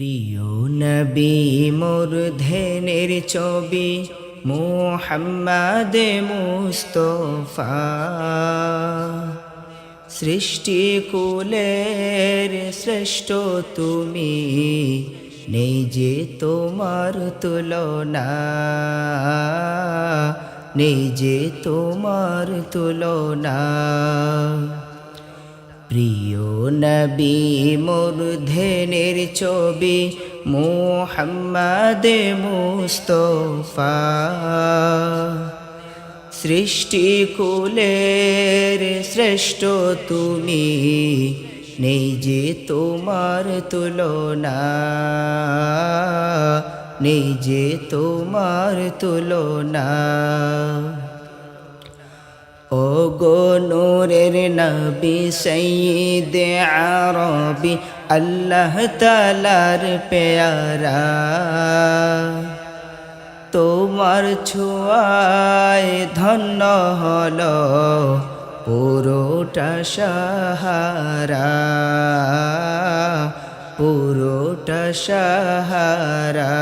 প্রিয় নবী মোর ধ্যানের ছবি মুহাম্মদ মুস্তাফা, সৃষ্টি কুলের শ্রেষ্ঠ তুমি, নেই যে তোমার তুলনা, নেই যে তোমার তুলনা। প্রিয় নবী মোর ধ্যানের ছবি মুহাম্মদ মুস্তাফা, সৃষ্টি কুলের শ্রেষ্ঠ তুমি, নেই যে তোমার তুলনা, নেই যে তোমার তুলনা। ও গো নূরের নবী সৈয়দে আরবি, আল্লাহ তাআলার পেয়ারা, তোমার ছোঁয়ায় ধন্য হলো পুরোটা সাহারা, পুরোটা সাহারা,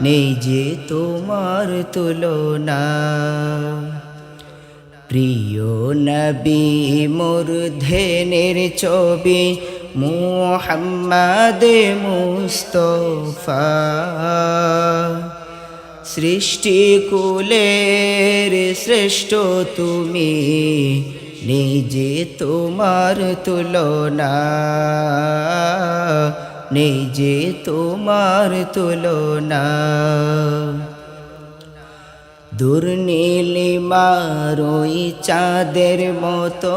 নেই যে তোমার তুলনা। প্রিয় নবী মোর ধ্যানের ছবি মুহাম্মদ মুস্তাফা, সৃষ্টি কুলের শ্রেষ্ঠ তুমি, নেই যে তোমার তুলনা, নেই যে তোমার তুলনা। দুর্নীলিমার ওই চাঁদের মতো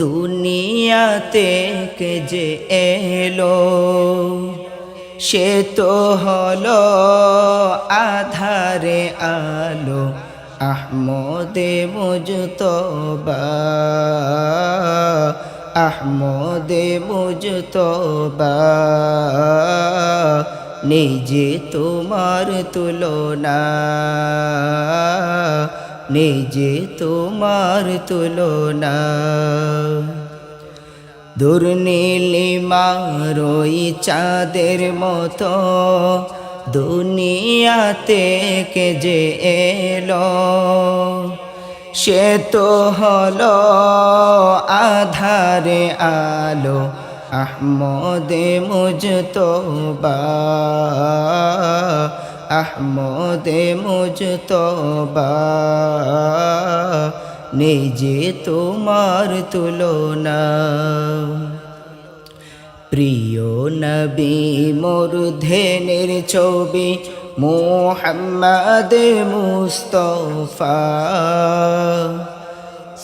দুনিয়াতে কে যে এলো, সে তো হলো আধারে আলো, আহমদে মুজতবা, আহমদে মুজতবা, নেই যে তোমার তুলনা, নেই যে তোমার তুলনা। দুর্নীলিমার ওই চাঁদের মতো দুনিয়াতে কে যে এলো, সে তো হলো আধারে আলো, আহমদে মুজতবা, আহমদে মুজতবা, নেই যে তোমার তুলনা। প্রিয় নবী মোর ধ্যানের ছবি মুহাম্মদ মুস্তাফা,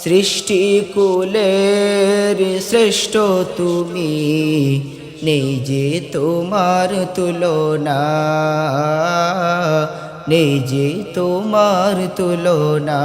সৃষ্টি কুলের শ্রেষ্ঠ তুমি, নেই যে তোমার তুলনা, নেই যে তোমার তুলনা।